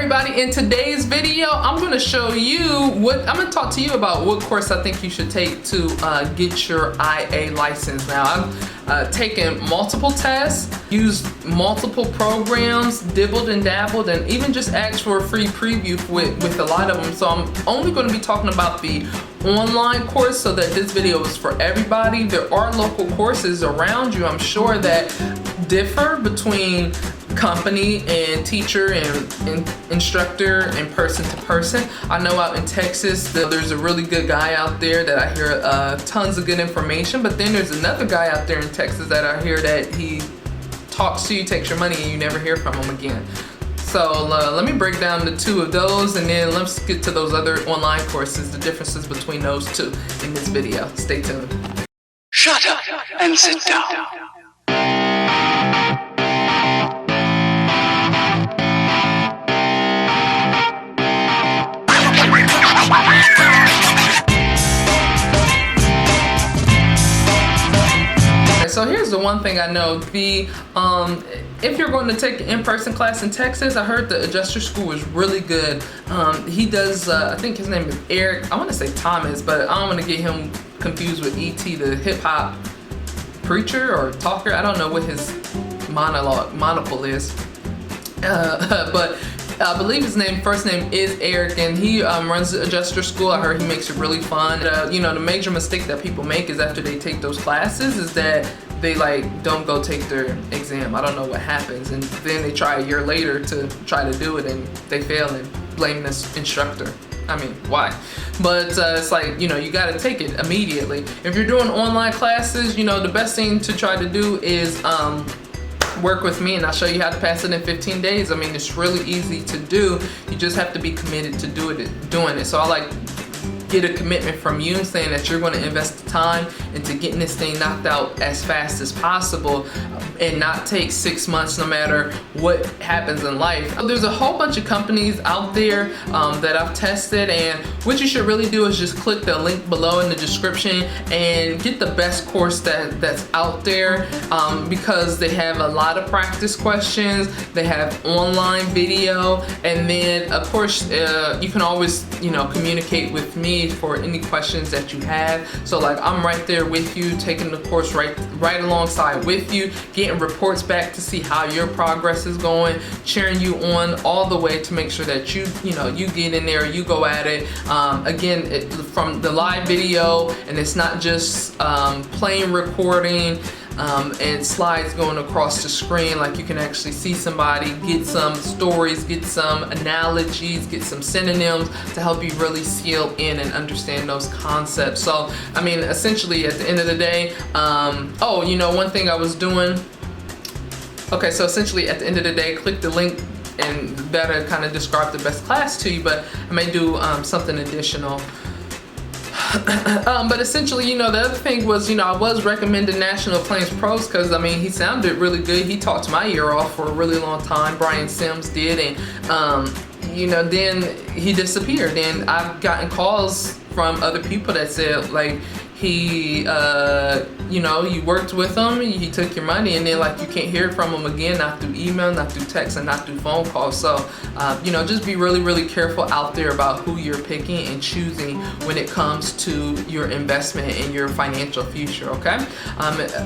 Everybody, in today's video I'm going to show you I'm going to talk to you about what course I think you should take to get your IA license. Now I've taken multiple tests, used multiple programs, dibbled and dabbled, and even just asked for a free preview with a lot of them. So I'm only going to be talking about the online course so that this video is for everybody. There are local courses around you, I'm sure, that differ between company and teacher and instructor and person to person. I know out in Texas that there's a really good guy out there that I hear tons of good information, but then there's another guy out there in Texas that I hear that he talks to you, takes your money, and you never hear from him again. So let me break down the two of those, and then let's get to those other online courses, the differences between those two in this video. Stay tuned. Shut up and sit down. So here's the one thing I know. If you're going to take an in-person class in Texas, I heard the adjuster school is really good. He does, I think his name is Eric. I want to say Thomas, but I don't want to get him confused with E.T., the hip-hop preacher or talker. I don't know what his monocle is. But I believe his first name is Eric, and he runs the adjuster school. I heard he makes it really fun. You know, the major mistake that people make is after they take those classes is that they don't go take their exam. I don't know what happens, and then they try a year later to try to do it and they fail and blame this instructor. I mean, why? But it's like, you know, you got to take it immediately. If you're doing online classes, you know, the best thing to try to do is work with me, and I'll show you how to pass it in 15 days. I mean, it's really easy to do. You just have to be committed to doing it. So I get a commitment from you saying that you're going to invest the time into getting this thing knocked out as fast as possible and not take 6 months no matter what happens in life. There's a whole bunch of companies out there that I've tested, and what you should really do is just click the link below in the description and get the best course that's out there, because they have a lot of practice questions, they have online video, and then of course you can always, you know, communicate with me for any questions that you have. So I'm right there with you, taking the course right alongside with you, getting reports back to see how your progress is going, cheering you on all the way to make sure that you get in there, you go at it. Again, from the live video, and it's not just plain recording and slides going across the screen. You can actually see somebody, get some stories, get some analogies, get some synonyms to help you really seal in and understand those concepts. So I mean, essentially at the end of the day, oh, you know, one thing I was doing, okay, so essentially at the end of the day, click the link and that'll kind of describe the best class to you, but I may do something additional. But essentially, you know, the other thing was, you know, I was recommending National Plains Pros because, I mean, he sounded really good. He talked my ear off for a really long time. Brian Sims did, and you know, then he disappeared. And I've gotten calls from other people that said he you know, you worked with him, he took your money, and then you can't hear from him again, not through email, not through text, and not through phone calls. So you know, just be really careful out there about who you're picking and choosing when it comes to your investment in your financial future, okay?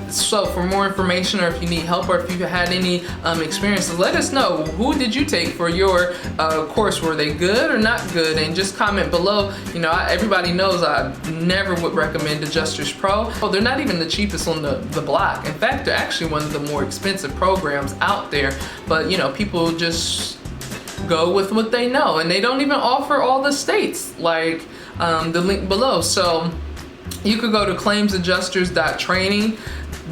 So for more information, or if you need help, or if you had any experiences, let us know. Who did you take for your course? Were they good or not good? And just comment below. You know, everybody knows I never would recommend Adjusters Pro. Oh, they're not even the cheapest on the block. In fact, they're actually one of the more expensive programs out there, but you know, people just go with what they know, and they don't even offer all the states the link below. So you could go to claimsadjusters.training.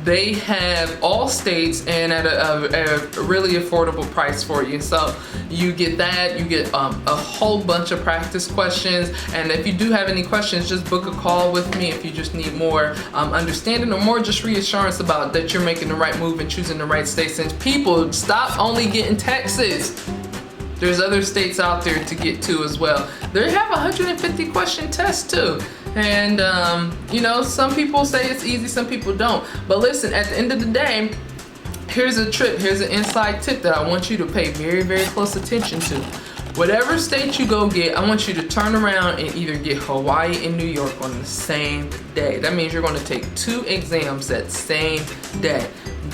They have all states and at a really affordable price for you. So you get that, you get a whole bunch of practice questions, and if you do have any questions, just book a call with me if you just need more understanding or more just reassurance about that you're making the right move and choosing the right state. Since people stop only getting Texas, there's other states out there to get to as well. They have a 150 question test too. And you know, some people say it's easy, some people don't. But listen, at the end of the day, here's an inside tip that I want you to pay very close attention to. Whatever state you go get, I want you to turn around and either get Hawaii and New York on the same day. That means you're going to take 2 exams that same day.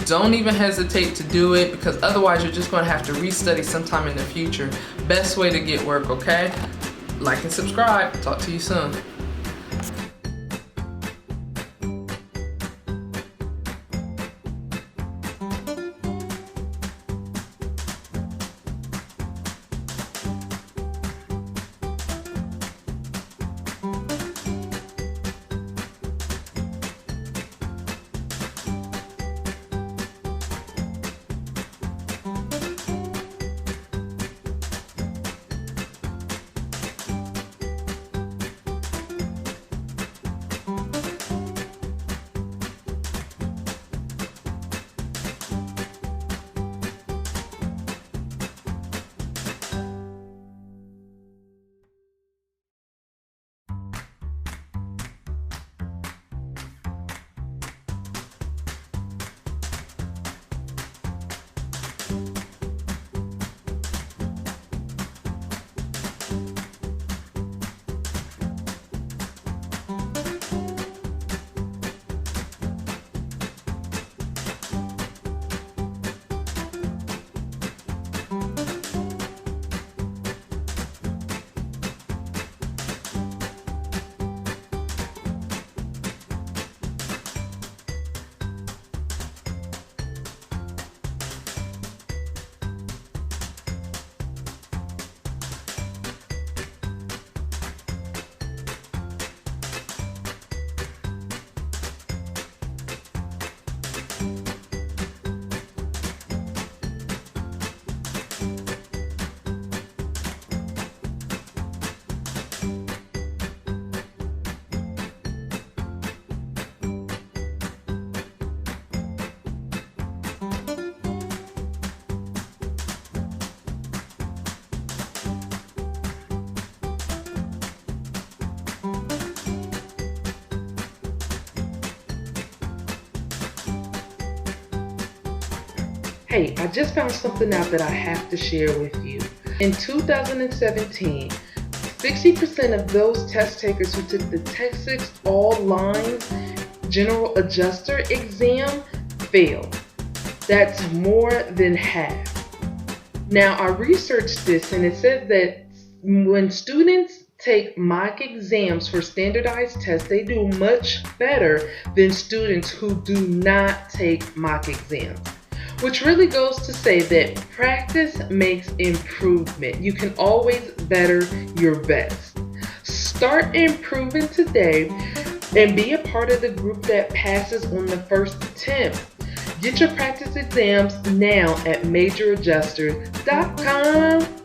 Don't even hesitate to do it, because otherwise you're just going to have to restudy sometime in the future. Best way to get work, okay? Like and subscribe. Talk to you soon. Hey, I just found something out that I have to share with you. In 2017, 60% of those test takers who took the Texas All Lines General Adjuster exam failed. That's more than half. Now, I researched this and it said that when students take mock exams for standardized tests, they do much better than students who do not take mock exams. Which really goes to say that practice makes improvement. You can always better your best. Start improving today and be a part of the group that passes on the first attempt. Get your practice exams now at majoradjusters.com.